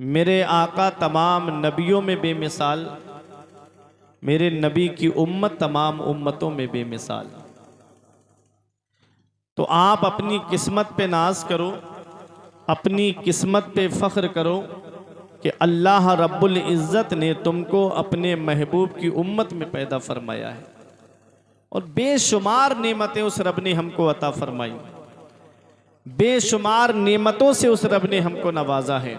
मेरे आका तमाम नबियों में बेमिसाल, मेरे नबी की उम्मत तमाम उम्मतों में बेमिसाल। तो आप अपनी किस्मत पे नाज करो, अपनी किस्मत पे फ़ख्र करो कि अल्लाह रब्बुल इज़्ज़त ने तुमको अपने महबूब की उम्मत में पैदा फरमाया है और बेशुमार नेमतें उस रब ने हमको अता फरमाई, बेशुमार नेमतों से उस रब ने हमको नवाजा है।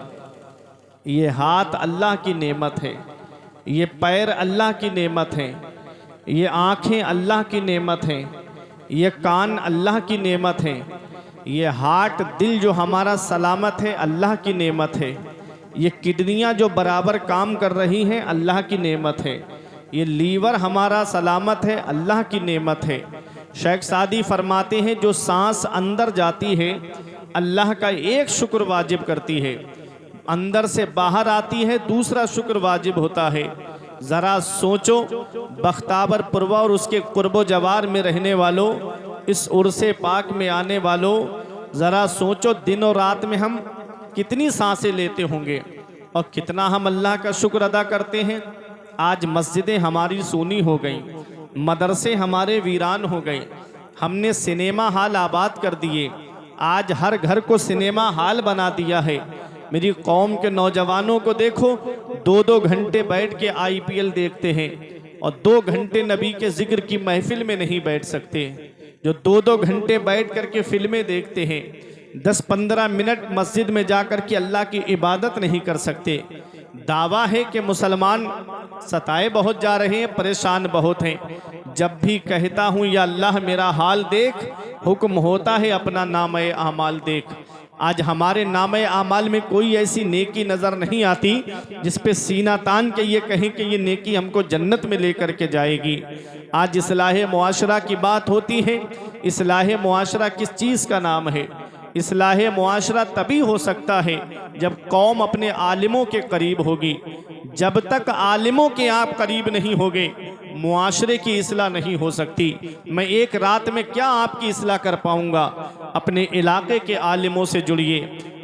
ये हाथ अल्लाह की नेमत है, ये पैर अल्लाह की नेमत है, ये आँखें अल्लाह की नेमत हैं, ये कान अल्लाह की नेमत है, ये हार्ट दिल जो हमारा सलामत है अल्लाह की नेमत है, ये किडनियाँ जो बराबर काम कर रही हैं अल्लाह की नेमत है, ये लीवर हमारा सलामत है अल्लाह की नेमत है। शेख सादी फरमाते हैं जो सांस अंदर जाती है अल्लाह का एक शुक्र वाजिब करती है, अंदर से बाहर आती है दूसरा शुक्र वाजिब होता है। ज़रा सोचो बख्तावर पुरवा और उसके कुर्बो जवार में रहने वालों, इस उर्से पाक में आने वालों, ज़रा सोचो दिन और रात में हम कितनी सांसें लेते होंगे और कितना हम अल्लाह का शुक्र अदा करते हैं। आज मस्जिदें हमारी सूनी हो गई, मदरसे हमारे वीरान हो गए, हमने सिनेमा हॉल आबाद कर दिए, आज हर घर को सिनेमा हॉल बना दिया है। मेरी कौम के नौजवानों को देखो, 2-2 घंटे बैठ के IPL देखते हैं और 2 घंटे नबी के जिक्र की महफिल में नहीं बैठ सकते, जो 2-2 घंटे बैठ करके फिल्में देखते हैं, 10-15 मिनट मस्जिद में जाकर के अल्लाह की इबादत नहीं कर सकते। दावा है कि मुसलमान सताए बहुत जा रहे हैं, परेशान बहुत हैं। जब भी कहता हूँ या अल्लाह मेरा हाल देख, हुक्म होता है अपना नामे आमाल देख। आज हमारे नामे आमाल में कोई ऐसी नेकी नज़र नहीं आती जिस पे सीना तान के ये कहें कि ये नेकी हमको जन्नत में लेकर के जाएगी। आज इस्लाह मुआशरा की बात होती है। इस्लाह मुआशरा किस चीज़ का नाम है? इस्लाह मुआशरा तभी हो सकता है जब कौम अपने आलिमों के करीब होगी। जब तक आलिमों के आप करीब नहीं होगे, मुआशरे की इस्लाह नहीं हो सकती। मैं एक रात में क्या आपकी इस्लाह कर पाऊंगा? अपने इलाके के आलिमों से जुड़िए,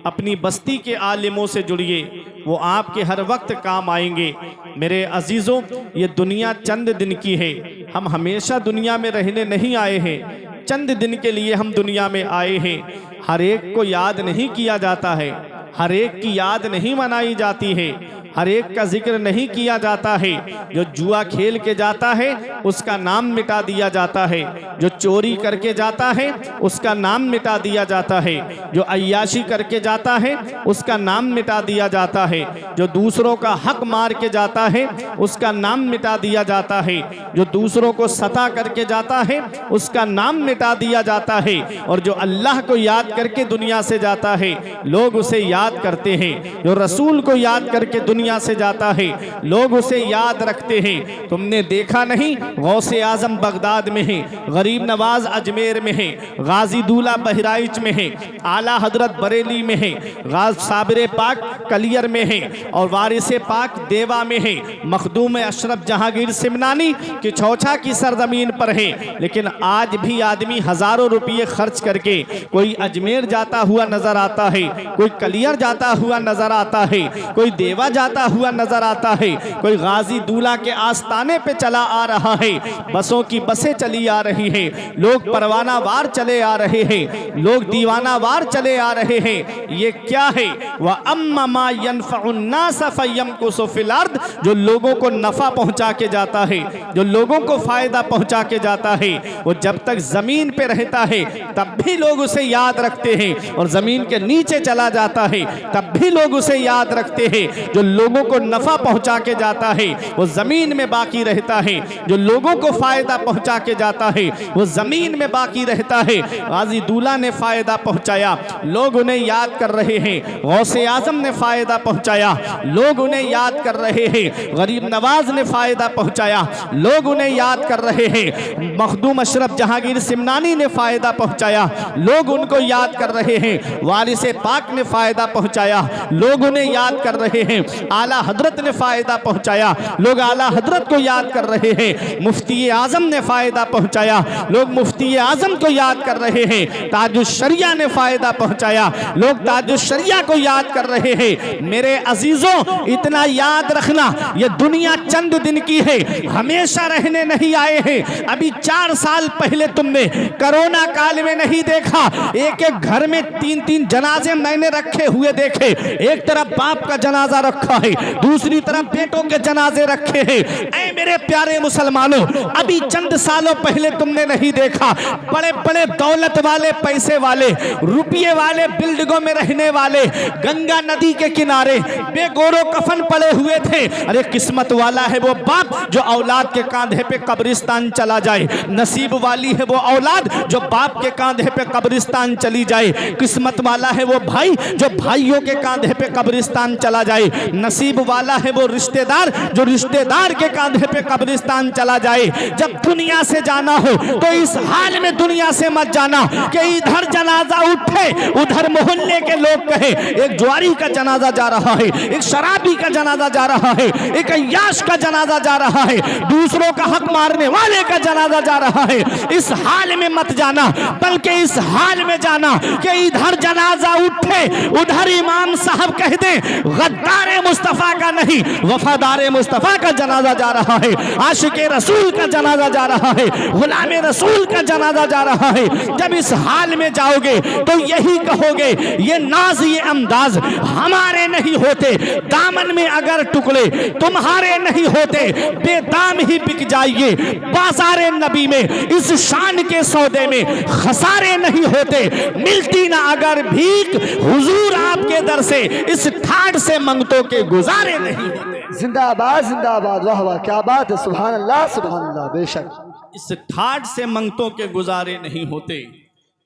अपनी बस्ती के आलिमों से जुड़िए, वो आपके हर वक्त काम आएंगे। मेरे अजीज़ों, ये दुनिया चंद दिन की है, हम हमेशा दुनिया में रहने नहीं आए हैं, चंद दिन के लिए हम दुनिया में आए हैं। हर एक को याद नहीं किया जाता है, हर एक की याद नहीं मनाई जाती है, हर एक का जिक्र नहीं किया जाता है। जो जुआ खेल के जाता है उसका नाम मिटा दिया जाता है, जो चोरी करके जाता है उसका नाम मिटा दिया जाता है, जो अय्याशी करके जाता है उसका नाम मिटा दिया जाता है, जो दूसरों का हक मार के जाता है उसका नाम मिटा दिया जाता है, जो दूसरों को सता करके जाता है उसका नाम मिटा दिया जाता है। और जो अल्लाह को याद करके दुनिया से जाता है लोग उसे याद करते हैं, जो रसूल को याद करके दुनिया से जाता है लोग उसे याद रखते हैं। तुमने देखा नहीं, गौसे आजम बगदाद में है, गरीब नवाज अजमेर में है, गाजी दूल्हा बहराइच में है, आला हजरत बरेली में है, गाज साबिर पाक कलियर में है और वारिसे पाक देवा में है, मखदूम अशरफ जहांगीर सिमनानी की छौछा की सरजमीन पर है। लेकिन आज भी आदमी हजारों रुपये खर्च करके कोई अजमेर जाता हुआ नजर आता है, कोई कलियर जाता हुआ नजर आता है, कोई देवा जाता हुआ नजर आता है, कोई गाजी दूल्हा के आस्ताने पे चला आ रहा है, बसों की बसें चली आ रही हैं, लोग परवाना वार चले आ रहे हैं, लोग दीवाना वार चले आ रहे हैं। ये क्या है? वह अम्मा यनफ़उन्नास फ़यमकुसु फ़िल अर्द, जो लोगों को नफ़ा पहुंचा के जाता है, जो लोगों को फायदा पहुंचा के जाता है, वो जब तक जमीन पे रहता है तब भी लोग उसे याद रखते हैं और जमीन के नीचे चला जाता है तब भी लोग उसे याद रखते हैं। जो लोगों को नफा पहुंचा के जाता है वो जमीन में बाकी रहता है, जो लोगों को फायदा पहुंचा के जाता है वो जमीन में बाकी रहता है। गाजी दूल्हा ने फायदा पहुंचाया, लोग उन्हें याद कर रहे हैं। गौसे आजम ने फायदा पहुंचाया, लोग उन्हें याद कर रहे हैं। गरीब नवाज ने फायदा पहुंचाया, लोग उन्हें याद कर रहे हैं। मखदूम अशरफ जहांगीर सिमनानी ने फायदा पहुंचाया, लोग उनको याद कर रहे हैं। वारिसे पाक ने फायदा पहुंचाया, लोग उन्हें याद कर रहे हैं। आला हजरत ने फ़ायदा पहुँचाया, लोग आला हजरत को याद कर रहे हैं। मुफ्ती आज़म ने फ़ायदा पहुँचाया, लोग मुफ्ती आज़म को याद कर रहे हैं। ताजुश्शरिया ने फ़ायदा पहुँचाया, लोग ताजुश्शरिया को याद कर रहे हैं। मेरे अजीज़ों, इतना याद रखना, ये दुनिया चंद दिन की है, हमेशा रहने नहीं आए हैं। अभी 4 साल पहले तुमने कोरोना काल में नहीं देखा, एक एक घर में 3-3 जनाजे मैंने रखे हुए देखे। एक तरफ बाप का जनाजा रखा है, दूसरी तरफ बेटों के जनाजे रखे हैं। ऐ मेरे प्यारे मुसलमानों, अभी चंद सालों पहले तुमने नहीं देखा, बड़े बड़े दौलत वाले, पैसे वाले, रुपये वाले, बिल्डिंगों में रहने वाले गंगा नदी के किनारे बेगोरो कफन पड़े हुए थे। अरे किस्मत वाला है वो बाप जो औलाद के कांधे पे कब्रिस्तान चला जाए, नसीब वाली है वो औलाद जो बाप के कांधे पे कब्रिस्तान चली जाए, किस्मत वाला है वो भाई जो भाइयों के कांधे पे कब्रिस्तान चला जाए, नसीब वाला है वो रिश्तेदार जो रिश्तेदार के कांधे पे कब्रिस्तान चला जाए। जब दुनिया से जाना हो तो इस हाल में दुनिया से मत जाना कि इधर जनाजा उठे, उधर मोहल्ले के लोग कहे एक जुआरी का जनाजा जा रहा है, एक शराबी का जनाजा जा रहा है, एक अय्याश का जनाजा जा रहा है, दूसरों का हक मारने वाले का जनाजा जा रहा है। इस हाल में मत जाना, बल्कि इस हाल में जाना कि इधर जनाजा उठे, उधर इमाम साहब कह दे गद्दार मुस्तफा का नहीं, वफादार मुस्तफा का जनाजा जा रहा है, आशिक रसूल का जनाजा जा रहा है, गुलाम रसूल का जनाजा जा रहा है। जब इस हाल में जाओगे तो यही कहोगे ये नाज, ये अंदाज हमारे नहीं होते, दामन में अगर टुकड़े तुम्हारे नहीं होते, बेदाम ही बिक जाइए बाजारे नबी में, इस शान के सौदे में खसारे नहीं होते, मिलती ना अगर भीख हुजूर आपके दर से, इस ठाठ से मंगतों के गुजारे नहीं होते। जिंदाबाद जिंदाबाद, वाह वाह, क्या बात है, सुभान अल्लाह सुभान अल्लाह। बेशक इस ठाठ से मंगतों के गुजारे नहीं होते।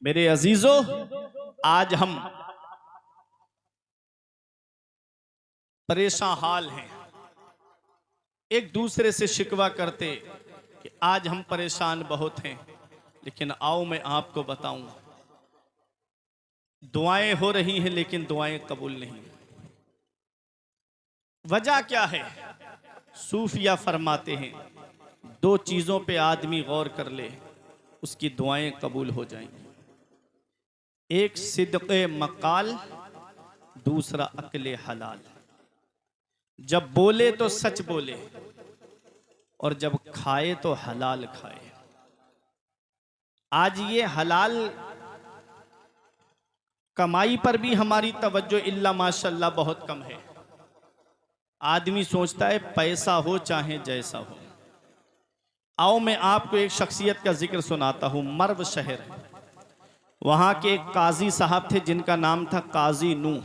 मेरे अजीजों, आज हम परेशान हाल हैं, एक दूसरे से शिकवा करते कि आज हम परेशान बहुत हैं, लेकिन आओ मैं आपको बताऊं, दुआएं हो रही हैं लेकिन दुआएं कबूल नहीं। वजह क्या है? सूफिया फरमाते हैं 2 चीजों पे आदमी गौर कर ले, उसकी दुआएं कबूल हो जाएंगी। एक सिद्क़े मकाल, दूसरा अक्ले हलाल। जब बोले तो सच बोले और जब खाए तो हलाल खाए। आज ये हलाल कमाई पर भी हमारी तवज्जो इल्ला माशाल्लाह बहुत कम है। आदमी सोचता है पैसा हो चाहे जैसा हो। आओ मैं आपको एक शख्सियत का जिक्र सुनाता हूँ। मर्व शहर, वहाँ के एक काजी साहब थे जिनका नाम था काजी नूह।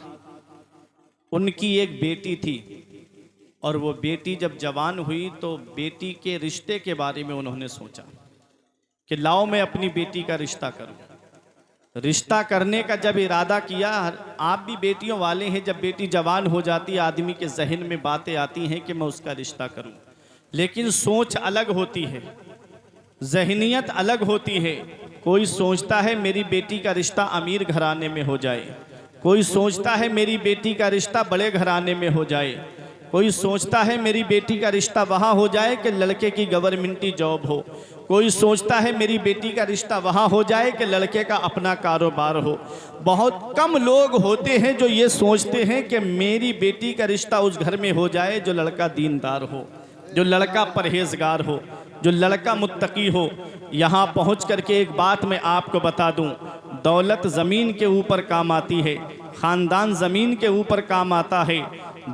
उनकी एक बेटी थी और वो बेटी जब जवान हुई तो बेटी के रिश्ते के बारे में उन्होंने सोचा कि लाओ मैं अपनी बेटी का रिश्ता करूं। रिश्ता करने का जब इरादा किया, आप भी बेटियों वाले हैं, जब बेटी जवान हो जाती है आदमी के जहन में बातें आती हैं कि मैं उसका रिश्ता करूं, लेकिन सोच अलग होती है, जहनियत अलग होती है। कोई सोचता है मेरी बेटी का रिश्ता अमीर घराने में हो जाए, कोई सोचता है मेरी बेटी का रिश्ता बड़े घराने में हो जाए, कोई सोचता है मेरी बेटी का रिश्ता वहाँ हो जाए कि लड़के की गवर्नमेंटी जॉब हो, कोई सोचता है मेरी बेटी का रिश्ता वहाँ हो जाए कि लड़के का अपना कारोबार हो। बहुत कम लोग होते हैं जो ये सोचते हैं कि मेरी बेटी का रिश्ता उस घर में हो जाए जो लड़का दीनदार हो, जो लड़का परहेजगार हो, जो लड़का मुत्तकी हो। यहाँ पहुँच करके एक बात मैं आपको बता दूँ, दौलत ज़मीन के ऊपर काम आती है, ख़ानदान ज़मीन के ऊपर काम आता है,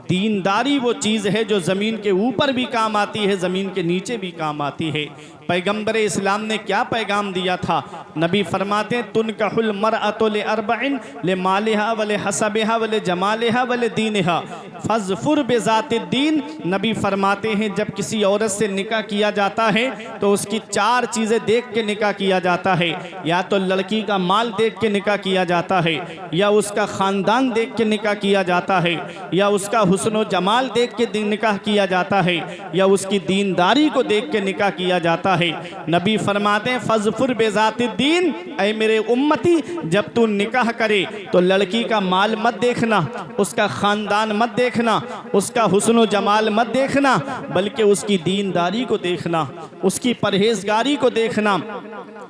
दीनदारी वो चीज़ है जो ज़मीन के ऊपर भी काम आती है, ज़मीन के नीचे भी काम आती है। पैगम्बर इस्लाम ने क्या पैगाम दिया था? नबी फरमाते हैं तुनकहुल मरअतु लिअरबइन लिमालिहा वले हसबिहा वले जमालिहा वले दीनिहा फज़फुर बिज़ातिद्दीन। नबी फरमाते हैं जब किसी औरत से निकाह किया जाता है तो उसकी 4 चीज़ें देख के निकाह किया जाता है। या तो लड़की का माल देख के निकाह किया जाता है, या उसका ख़ानदान देख के निकाह किया जाता है, या उसका हुस्न जमाल देख के निकाह किया जाता है या उसकी दीनदारी को देख के निकाह किया जाता है। नबी फरमाते हैं फज़फुर बेज़ाति दीन, ऐ मेरे उम्मती जब तू निकाह करे तो लड़की का माल मत देखना, उसका ख़ानदान मत देखना, उसका हुस्न जमाल मत देखना, बल्कि उसकी दीनदारी को देखना, उसकी परहेजगारी को देखना।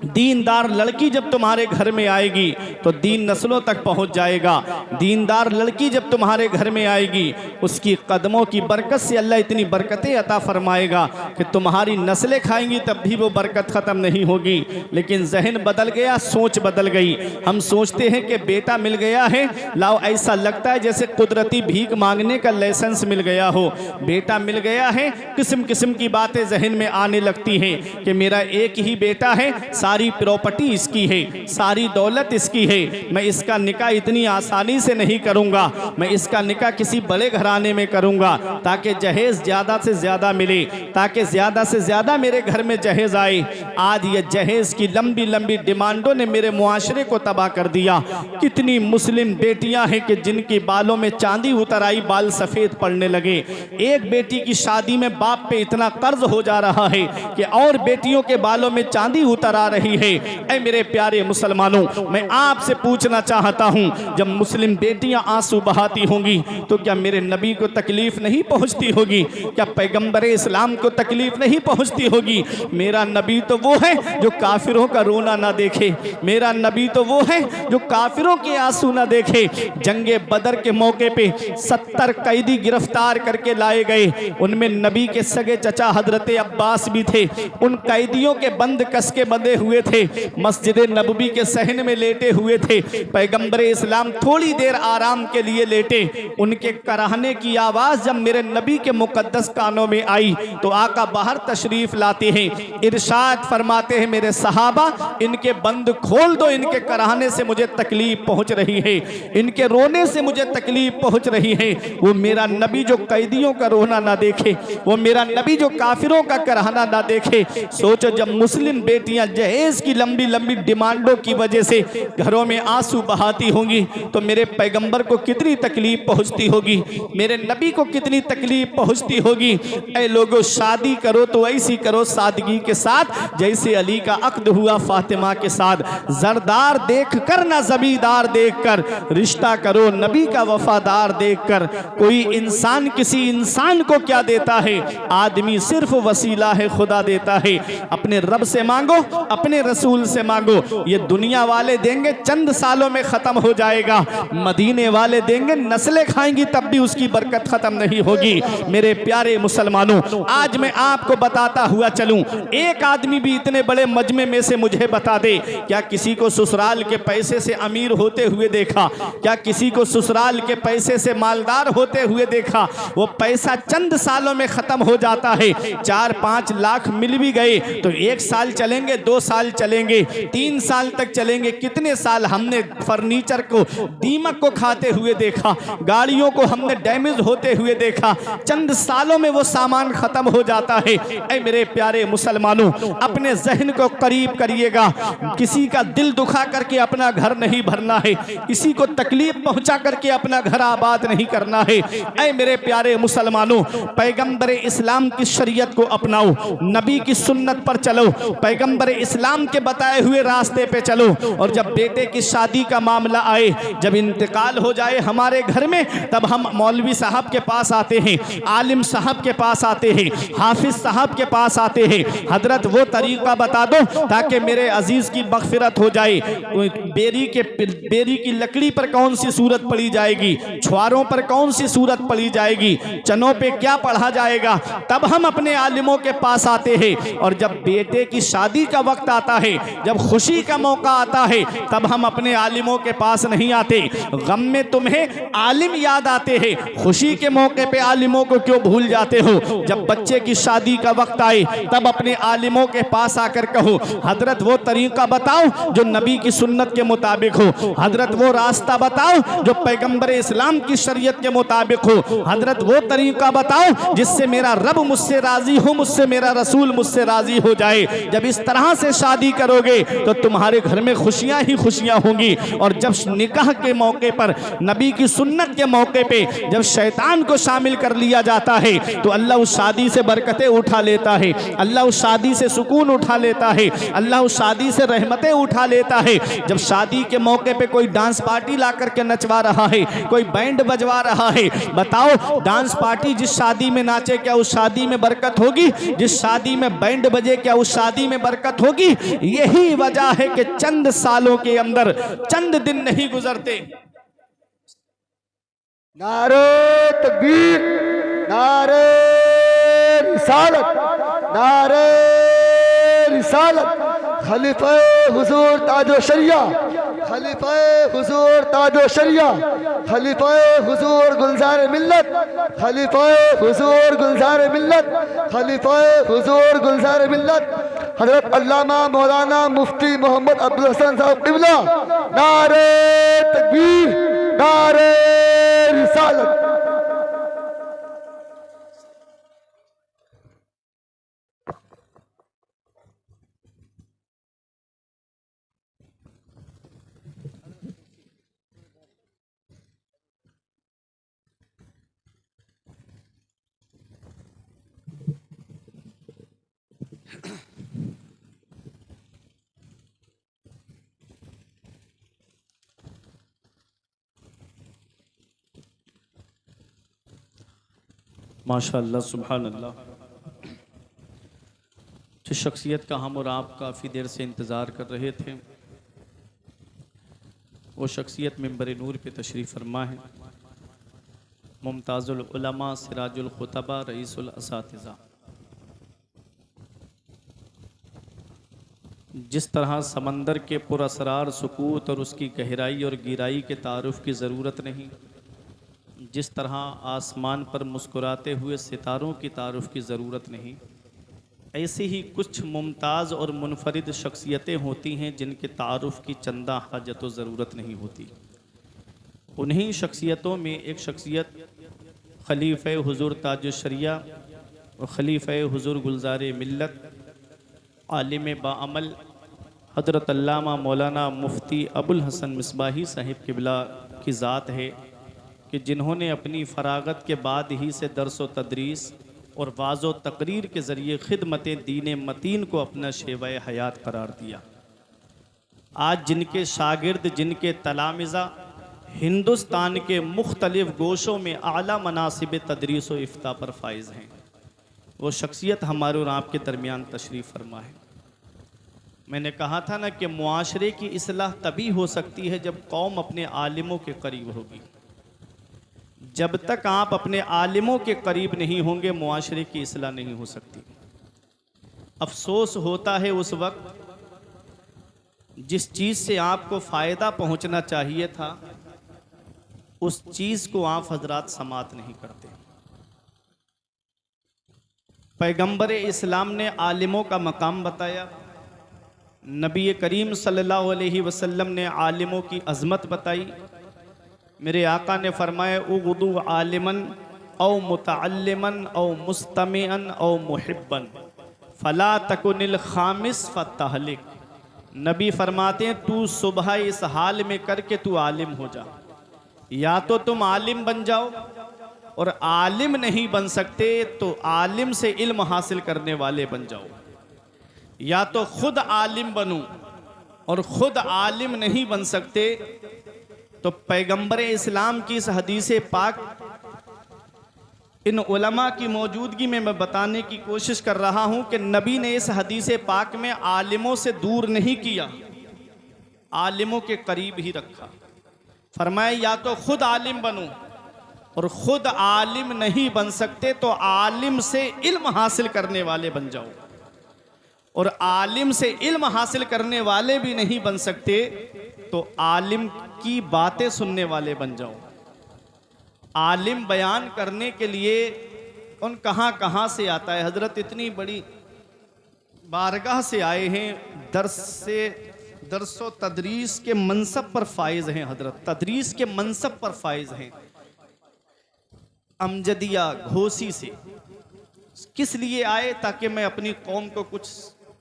दीनदार लड़की जब तुम्हारे घर में आएगी तो दीन नस्लों तक पहुंच जाएगा। दीनदार लड़की जब तुम्हारे घर में आएगी उसकी कदमों की बरकत से अल्लाह इतनी बरकतें अता फरमाएगा कि तुम्हारी नस्लें खाएंगी तब भी वो बरकत ख़त्म नहीं होगी। लेकिन जहन बदल गया, सोच बदल गई। हम सोचते हैं कि बेटा मिल गया है, लाओ ऐसा लगता है जैसे कुदरती भीख मांगने का लाइसेंस मिल गया हो। बेटा मिल गया है, किस्म किस्म की बातें जहन में आने लगती हैं कि मेरा एक ही बेटा है, सारी प्रॉपर्टी इसकी है, सारी दौलत इसकी है, मैं इसका निकाह इतनी आसानी से नहीं करूंगा, मैं इसका निकाह किसी बड़े घराने में करूंगा ताकि जहेज ज़्यादा से ज़्यादा मिले, ताकि ज़्यादा से ज़्यादा मेरे घर में जहेज आए। आज ये जहेज की लंबी लंबी डिमांडों ने मेरे मुआशरे को तबाह कर दिया। कितनी मुस्लिम बेटियां हैं कि जिनके बालों में चांदी उतर आई, बाल सफ़ेद पड़ने लगे। एक बेटी की शादी में बाप पे इतना कर्ज हो जा रहा है कि और बेटियों के बालों में चांदी उतर आ रही है। ऐ मेरे प्यारे मुसलमानों, मैं आपसे पूछना चाहता हूं, जब मुस्लिम बेटियां आंसू बहाती होंगी तो क्या मेरे नबी को तकलीफ नहीं पहुंचती होगी? क्या पैगंबर इस्लाम को तकलीफ नहीं पहुंचती होगी? मेरा नबी तो वो है जो काफिरों का रोना ना देखे, मेरा नबी तो वो है जो काफिरों के आंसू ना देखे। जंगे बदर के मौके पे 70 कैदी गिरफ्तार करके लाए गए, उनमें नबी के सगे चचा हजरत अब्बास भी थे। उन कैदियों के बंद कस के बंधे हुए थे, मस्जिद नबवी के सहन में लेटे हुए थे। पैगंबर इस्लाम थोड़ी देर आराम के लिए लेटे, उनके कराहने की आवाज़ जब मेरे नबी के मुकद्दस कानों में आई तो आका बाहर तशरीफ लाते हैं, इरशाद फरमाते हैं मेरे सहाबा इनके बंद खोल दो, इनके कराहने से मुझे तकलीफ पहुंच रही है, इनके रोने से मुझे तकलीफ पहुंच रही है। वो मेरा नबी जो कैदियों का रोना ना देखे, वो मेरा नबी जो काफिरों का कराहना ना देखे। सोचो जब मुस्लिम बेटियां जहेज की लंबी लंबी डिमांडों की वजह से घरों में आंसू बहाती होंगी तो मेरे पैगंबर को कितनी तकलीफ पहुंचती होगी, मेरे नबी को कितनी तकलीफ पहुंचती होगी। ऐ लोगों, शादी करो तो ऐसी करो सादगी के साथ जैसे अली का अक्द हुआ फातिमा के साथ। जरदार देख कर ना जमींदार देख कर, रिश्ता करो नबी का वफादार देख कर। कोई इंसान किसी इंसान को क्या देता है? आदमी सिर्फ वसीला है, खुदा देता है। अपने रब से मांगो, अपने रसूल से मांगो। ये दुनिया वाले देंगे चंद सालों में खत्म हो जाएगा, मदीने वाले देंगे नस्लें खाएंगी तब भी उसकी बरकत खत्म नहीं होगी। मेरे प्यारे मुसलमानों, आज मैं आपको बताता हुआ चलूं, एक आदमी भी इतने बड़े मजमे में से मुझे बता दे, क्या किसी को ससुराल के पैसे से अमीर होते हुए देखा? क्या किसी को ससुराल के पैसे से मालदार होते हुए देखा? वो पैसा चंद सालों में खत्म हो जाता है। 4-5 लाख मिल भी गए तो 1 साल चलेंगे, 2 साल चलेंगे, 3 साल तक चलेंगे। कितने साल हमने फर्नीचर को, दीमक को खाते हुए देखा, गाड़ियों को हमने डैमेज होते हुए देखा। चंद सालों में वो सामान खत्म हो जाता है। ऐ मेरे प्यारे मुसलमानों, अपने जहन को करीब करिएगा। किसी का दिल दुखा करके अपना घर नहीं भरना है, किसी को तकलीफ पहुंचा करके अपना घर आबाद नहीं करना है। ऐ मेरे प्यारे मुसलमानों, पैगंबर इस्लाम की शरीयत को अपनाओ, नबी की सुन्नत पर चलो, पैगंबर इस्लाम के बताए हुए रास्ते पे चलो। और जब बेटे की शादी का मामला आए, जब इंतकाल हो जाए हमारे घर में, तब हम मौलवी साहब के पास आते हैं, आलिम साहब के पास आते हैं, हाफिज साहब के पास आते हैं। हजरत वो तरीका बता दो ताकि मेरे अजीज की मगफिरत हो जाए। बेरी की लकड़ी पर कौन सी सूरत पढ़ी जाएगी, छुआरों पर कौन सी सूरत पढ़ी जाएगी, चनों पे क्या पढ़ा जाएगा, तब हम अपने आलिमों के पास आते हैं। और जब बेटे की शादी का वक्त आता है, जब खुशी का मौका आता है, तब हम अपने आलिमों के पास नहीं आते। गम में तुम्हें आलिम याद आते हैं, खुशी के मौके पे आलिमों को क्यों भूल जाते हो? जब बच्चे की शादी का वक्त आए तब अपने आलिमों के पास आकर कहो, हजरत वो तरीका बताओ जो नबी की सुन्नत के मुताबिक हो, हजरत वो रास्ता बताओ जो पैगंबर इस्लाम की शरीयत के मुताबिक हो, हजरत वो तरीका बताओ जिससे मेरा रब मुझसे राजी हो, मुझसे मेरा रसूल मुझसे राजी हो जाए। जब इस तरह से शादी करोगे तो तुम्हारे घर में खुशियां ही खुशियां होंगी। और जब निकाह के मौके पर, नबी की सुन्नत के मौके पे जब शैतान को शामिल कर लिया जाता है तो अल्लाह उस शादी से बरकतें उठा लेता है, अल्लाह उस शादी से सुकून उठा लेता है, अल्लाह उस शादी से रहमतें उठा लेता है। जब शादी के मौके पे कोई डांस पार्टी ला करके नचवा रहा है, कोई बैंड बजवा रहा है, बताओ डांस पार्टी जिस शादी में नाचे क्या उस शादी में बरकत होगी? जिस शादी में बैंड बजे क्या उस शादी में बरकत होगी? यही वजह है कि चंद सालों के अंदर, चंद दिन नहीं गुजरते, नारे तकबीर, नारे रिसालत, नारे रिसालत, खलीफा हुजूर ताजो शरिया, खलीफा हुजूर ताजो शरिया, खलीफा हुजूर गुलजार मिल्लत, खलीफा हुजूर गुलजार मिल्लत, खलीफा हुजूर गुलजार मिल्लत हजरत अल्लामा मौलाना मुफ्ती मोहम्मद अब्दुल हसन साहब क़िबला। नारे तकबीर, नारे रिसालत। माशाअल्लाह सुभान अल्लाह। जिस शख्सियत का हम और आप काफ़ी देर से इंतज़ार कर रहे थे वो शख्सियत मिंबर नूर पे तशरीफ़ फरमा है, मुमताज़ुल उलमा सिराजुल खुतबा रईसुल असातिज़ा। जिस तरह समंदर के पुरअसरार सुकूत और उसकी गहराई और गिराई के तारुफ़ की ज़रूरत नहीं, जिस तरह आसमान पर मुस्कुराते हुए सितारों की तारुफ़ की ज़रूरत नहीं, ऐसी ही कुछ मुमताज़ और मुनफरिद शख्सियतें होती हैं जिनके तारुफ़ की चंदा हाजत व ज़रूरत नहीं होती। उन्हीं शख्सियतों में एक शख्सियत खलीफ़े हुज़ूर ताजुश्शरिया और खलीफ़े हुज़ूर गुलज़ार मिल्लत आलिम बाअमल हज़रत अल्लामा मौलाना मुफ्ती अबुल हसन मिसबाही साहिब क़िबला की ज़ात है कि जिन्होंने अपनी फ़रागत के बाद ही से दर्स व तदरीस और वाज़ो तकरीर के ज़रिए ख़िदमत दीन मतीन को अपना शेवा हयात करार दिया। आज जिनके शागिर्द, जिनके तलामिज़ा हिंदुस्तान के मुख्तलिफ़ गोशों में आला मनासिब तदरीस व इफ्ता पर फाइज़ हैं, वो शख्सियत हमारे और आपके दरमियान तशरीफ़ फरमा है। मैंने कहा था ना कि मुआशरे की इस्लाह तभी हो सकती है जब कौम अपने आलिमों के करीब होगी। जब तक आप अपने आलिमों के करीब नहीं होंगे मुआशरे की इस्लाह नहीं हो सकती। अफसोस होता है उस वक्त जिस चीज़ से आपको फ़ायदा पहुंचना चाहिए था उस चीज़ को आप हजरात समात नहीं करते। पैगंबर इस्लाम ने आलिमों का मकाम बताया, नबी करीम सल्लल्लाहु अलैहि वसल्लम ने आलिमों की अज़मत बताई। मेरे आका ने फरमाया उग़दू आलिमन औ मुतअल्लिमन औ मुस्तमिअन औ मुहिब्बन फ़ला तकुनिल खामिस फ़तहलिक। नबी फरमाते हैं तू सुबह इस हाल में करके तू आलिम हो जा। या तो तुम आलिम बन जाओ और आलिम नहीं बन सकते तो आलिम से इल्म हासिल करने वाले बन जाओ, या तो खुद आलिम बनूं और खुद आलिम नहीं बन सकते तो पैगंबर इस्लाम की इस हदीस पाक इन उलमा की मौजूदगी में मैं बताने की कोशिश कर रहा हूं कि नबी ने इस हदीस पाक में आलिमों से दूर नहीं किया, आलिमों के करीब ही रखा। फरमाया या तो खुद आलिम बनूं और खुद आलिम नहीं बन सकते तो आलिम से इल्म हासिल करने वाले बन जाओ, और आलिम से इल्म हासिल करने वाले भी नहीं बन सकते तो आलिम की बातें सुनने वाले बन जाओ। आलिम बयान करने के लिए उन कहाँ से आता है। हजरत इतनी बड़ी बारगाह से आए हैं, दर्सो तदरीस के मनसब पर फाइज हैं, हजरत तदरीस के मनसब पर फाइज हैं, अमजदिया घोसी से। किस लिए आए? ताकि मैं अपनी कौम को कुछ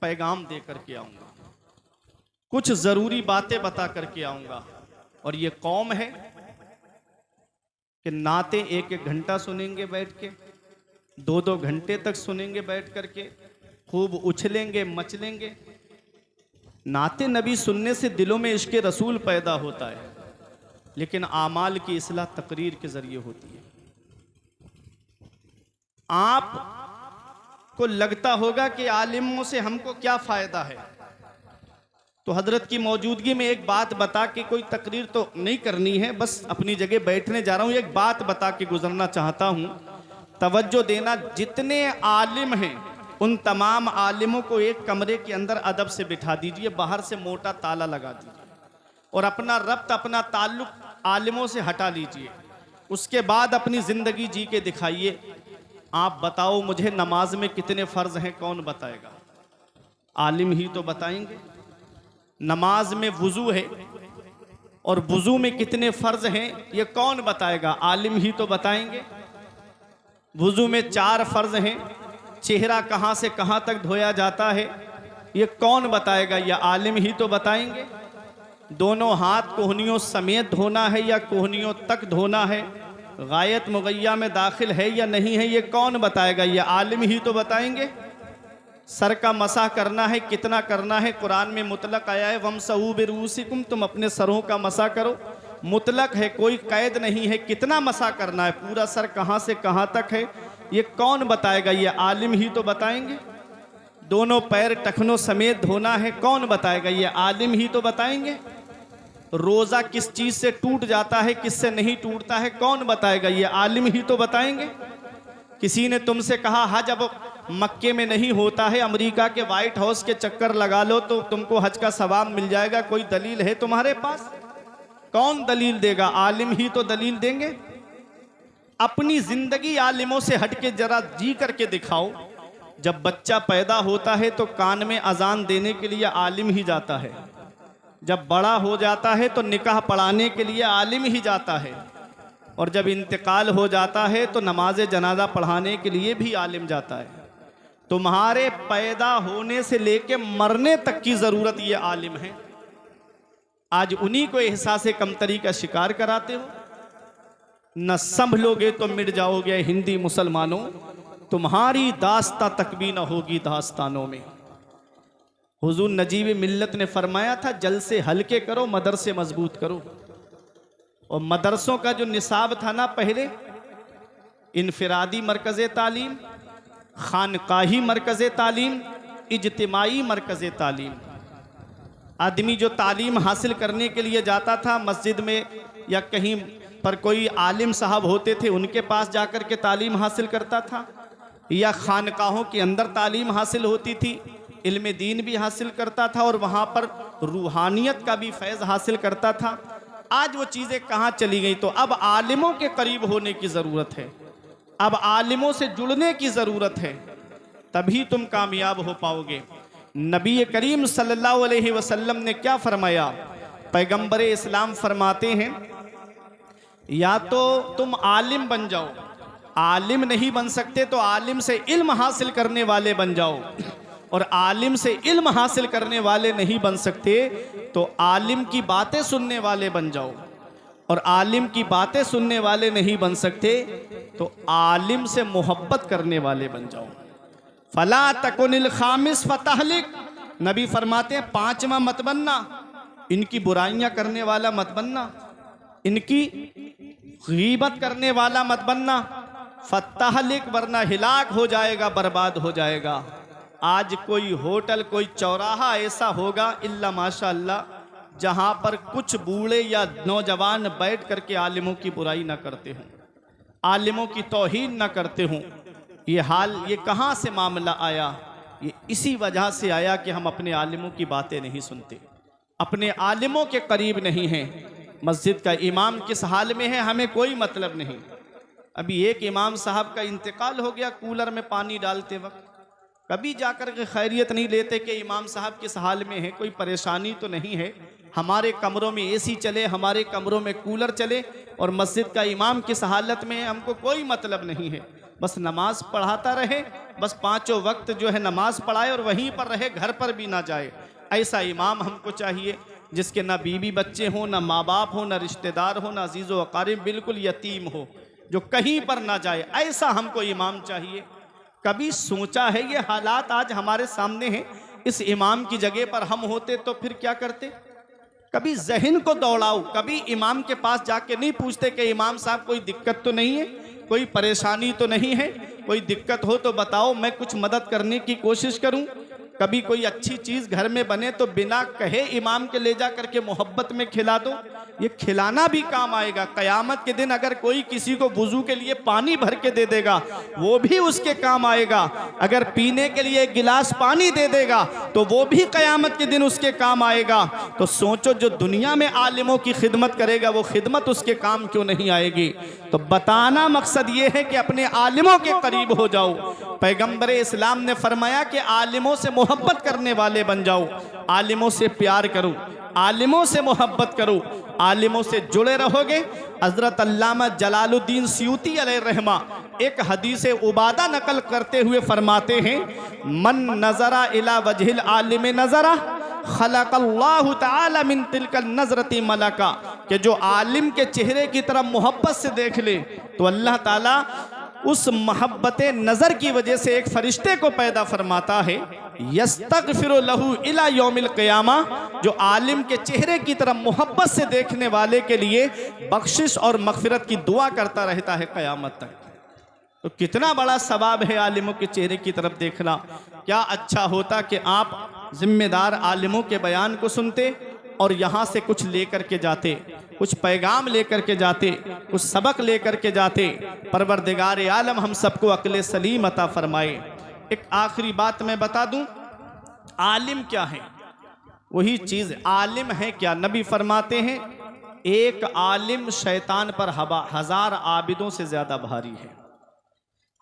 पैगाम दे करके आऊँगा, कुछ ज़रूरी बातें बता करके आऊँगा। और ये कौम है कि नाते एक एक घंटा सुनेंगे बैठ के, 2-2 घंटे तक सुनेंगे बैठ करके, खूब उछलेंगे मचलेंगे। नाते नबी सुनने से दिलों में इश्क़ रसूल पैदा होता है, लेकिन आमाल की इस्लाह तकरीर के ज़रिए होती है। आपको लगता होगा कि आलिमों से हमको क्या फ़ायदा है, तो हजरत की मौजूदगी में एक बात बता के, कोई तकरीर तो नहीं करनी है, बस अपनी जगह बैठने जा रहा हूँ, एक बात बता के गुजरना चाहता हूँ। तवज्जो देना, जितने आलिम हैं उन तमाम आलिमों को एक कमरे के अंदर अदब से बिठा दीजिए, बाहर से मोटा ताला लगा दीजिए और अपना रब्त, अपना ताल्लुक आलिमों से हटा लीजिए। उसके बाद अपनी ज़िंदगी जी के दिखाइए। आप बताओ मुझे, नमाज में कितने फ़र्ज़ हैं, कौन बताएगा? आलिम ही तो बताएंगे। नमाज में वुज़ू है और वुज़ू में कितने फ़र्ज़ हैं, ये कौन बताएगा? आलिम ही तो बताएंगे। वुज़ू में 4 फ़र्ज़ हैं। चेहरा कहाँ से कहाँ तक धोया जाता है, ये कौन बताएगा? या आलिम ही तो बताएंगे। दोनों हाथ कोहनियों समेत धोना है या कोहनियों तक धोना है, गायत मुगैया में दाखिल है या नहीं है, ये कौन बताएगा? ये आलिम ही तो बताएंगे। सर का मसाह करना है, कितना करना है? कुरान में मुतलक आया है, वमसहू बिरूसिकुम, तुम अपने सरों का मसाह करो। मुतलक है, कोई कैद नहीं है, कितना मसाह करना है, पूरा सर कहाँ से कहाँ तक है, ये कौन बताएगा? ये आलिम ही तो बताएंगे। दोनों पैर टखनों समेत धोना है, कौन बताएगा? ये आलिम ही तो बताएंगे। रोज़ा किस चीज़ से टूट जाता है, किससे नहीं टूटता है, कौन बताएगा? ये आलिम ही तो बताएंगे। किसी ने तुमसे कहा हज अब मक्के में नहीं होता है, अमेरिका के वाइट हाउस के चक्कर लगा लो तो तुमको हज का सवाब मिल जाएगा, कोई दलील है तुम्हारे पास? कौन दलील देगा? आलिम ही तो दलील देंगे। अपनी जिंदगी आलिमों से हटके जरा जी करके दिखाओ। जब बच्चा पैदा होता है तो कान में अजान देने के लिए आलिम ही जाता है, जब बड़ा हो जाता है तो निकाह पढ़ाने के लिए आलिम ही जाता है, और जब इंतकाल हो जाता है तो नमाज जनाजा पढ़ाने के लिए भी आलिम जाता है। तुम्हारे पैदा होने से लेके मरने तक की ज़रूरत ये आलिम है। आज उन्हीं को एहसास कमतरी का शिकार कराते हो। न संभलोगे तो मिट जाओगे हिंदी मुसलमानों, तुम्हारी दास्ता तक भी न होगी दास्तानों में। हुजूर नजीब मिल्लत ने फरमाया था, जल से हल्के करो, मदरसे मजबूत करो। और मदरसों का जो निसाब था ना, पहले इनफिरादी मरकज़ तालीम, खानकाही मरकज़ तालीम, इज्तिमाई मरकज़ तालीम। आदमी जो तालीम हासिल करने के लिए जाता था मस्जिद में या कहीं पर कोई आलिम साहब होते थे उनके पास जाकर के तालीम हासिल करता था, या खानकाहों के अंदर तालीम हासिल होती थी, इल्म दीन भी हासिल करता था और वहाँ पर रूहानियत का भी फैज़ हासिल करता था। आज वो चीज़ें कहाँ चली गई? तो अब आलिमों के करीब होने की ज़रूरत है, अब आलिमों से जुड़ने की ज़रूरत है, तभी तुम कामयाब हो पाओगे। नबी करीम सल्लल्लाहु अलैहि वसल्लम ने क्या फरमाया? पैगंबर इस्लाम फरमाते हैं, या तो तुम आलिम बन जाओ, आलिम नहीं बन सकते तो आलिम से इल्म हासिल करने वाले बन जाओ, और आलिम से इल्म हासिल करने वाले नहीं बन सकते तो आलिम की बातें सुनने वाले बन जाओ, और आलिम की बातें सुनने वाले नहीं बन सकते तो आलिम से मोहब्बत करने वाले बन जाओ। फला तकुनिल खामिस फतहलिक, नबी फरमाते हैं 5वां मत बनना, इनकी बुराइयां करने वाला मत बनना, इनकी गीबत करने वाला मत बनना, फतहलिक, वरना हिलाक हो जाएगा, बर्बाद हो जाएगा। आज कोई होटल, कोई चौराहा ऐसा होगा इल्ला माशाअल्लाह जहाँ पर कुछ बूढ़े या नौजवान बैठ करके आलिमों की बुराई ना करते हों, आलिमों की तौहीन ना करते हों। ये हाल, ये कहाँ से मामला आया? ये इसी वजह से आया कि हम अपने आलिमों की बातें नहीं सुनते, अपने आलिमों के करीब नहीं हैं। मस्जिद का इमाम किस हाल में है हमें कोई मतलब नहीं। अभी एक इमाम साहब का इंतकाल हो गया, कूलर में पानी डालते वक्त कभी जाकर के खैरियत नहीं लेते कि इमाम साहब किस हाल में है, कोई परेशानी तो नहीं है, हमारे कमरों में एसी चले, हमारे कमरों में कूलर चले, और मस्जिद का इमाम किस हालत में है हमको कोई मतलब नहीं है। बस नमाज पढ़ाता रहे, बस 5 वक्त जो है नमाज पढ़ाए और वहीं पर रहे, घर पर भी ना जाए, ऐसा इमाम हमको चाहिए। जिसके ना बीवी बच्चे हों, ना माँ बाप हो, ना रिश्तेदार हो, ना अजीज़ व अकारिब, बिल्कुल यतीम हो, जो कहीं पर ना जाए, ऐसा हमको इमाम चाहिए। कभी सोचा है ये हालात आज हमारे सामने हैं, इस इमाम की जगह पर हम होते तो फिर क्या करते? कभी जहन को दौड़ाओ, कभी इमाम के पास जाके नहीं पूछते कि इमाम साहब कोई दिक्कत तो नहीं है, कोई परेशानी तो नहीं है, कोई दिक्कत हो तो बताओ, मैं कुछ मदद करने की कोशिश करूं। कभी कोई अच्छी चीज़ घर में बने तो बिना कहे इमाम के ले जा करके मोहब्बत में खिला दो। ये खिलाना भी काम आएगा। क़यामत के दिन अगर कोई किसी को वुज़ू के लिए पानी भर के दे देगा, वो भी उसके काम आएगा। अगर पीने के लिए एक गिलास पानी दे देगा तो वो भी क़यामत के दिन उसके काम आएगा। तो सोचो, जो दुनिया में आलिमों की खिदमत करेगा वो खिदमत उसके काम क्यों नहीं आएगी? तो बताना मकसद ये है कि अपने आलिमों के करीब हो जाओ। पैगंबर इस्लाम ने फरमाया कि आलिमों से मोहब्बत करने वाले बन जाओ, आलिमों से प्यार करो, आलिमों से मोहब्बत करो, आलिमों से जुड़े रहोगे। हज़रत अल्लामा जलालुद्दीन सयूती अलैहिर्रहमा एक हदीस उबादा नकल करते हुए फरमाते हैं, मन नज़रा इला वजहिल आलिम नज़रा खलक़ल्लाहु तआला मिन तिलकल नज़रती मलका, कि जो आलिम के चेहरे की तरफ मोहब्बत से देख ले तो अल्लाह ताला उस मोहब्बत नज़र की वजह से एक फरिश्ते को पैदा फरमाता है, यस्तगफिरु लहू इला यौमिल क़ियामा, जो आलिम के चेहरे की तरफ मोहब्बत से देखने वाले के लिए बख्शिश और मग़फ़िरत की दुआ करता रहता है क़यामत तक। तो कितना बड़ा सवाब है आलिमों के चेहरे की तरफ देखना। क्या अच्छा होता कि आप जिम्मेदार आलिमों के बयान को सुनते और यहाँ से कुछ लेकर के जाते, कुछ पैगाम लेकर के जाते, कुछ सबक लेकर के जाते। परवरदिगार आलम हम सबको अक्ल सलीम अता फरमाए। एक आखिरी बात मैं बता दूं, आलिम क्या है? वही चीज़ आलिम है क्या? नबी फरमाते हैं, एक आलिम शैतान पर 1000 आबिदों से ज़्यादा भारी है।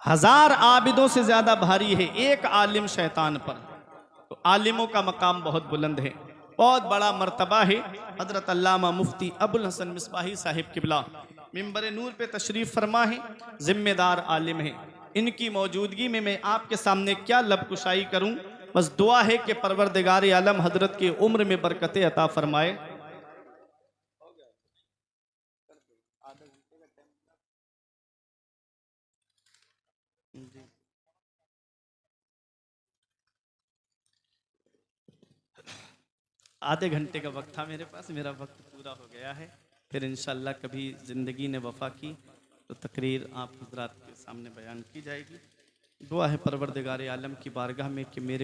1000 आबिदों से ज़्यादा भारी है एक आलिम शैतान पर। तो आलिमों का मकाम बहुत बुलंद है, बहुत बड़ा मर्तबा है। हज़रत अल्लामा मुफ्ती अबुल हसन मिसबाही साहिब किबला मिंबर नूर पे तशरीफ़ फरमा है, ज़िम्मेदार आलिम है। इनकी मौजूदगी में मैं आपके सामने क्या लबकुशाई करूं। बस दुआ है कि परवरदिगार आलम हज़रत की उम्र में बरकतें अता फरमाए। आधे घंटे का वक्त था मेरे पास, मेरा वक्त पूरा हो गया है। फिर इंशाअल्लाह कभी ज़िंदगी ने वफ़ा की तो तकरीर आप हज़रात के सामने बयान की जाएगी। दुआ है परवरदिगार आलम की बारगाह में कि मेरे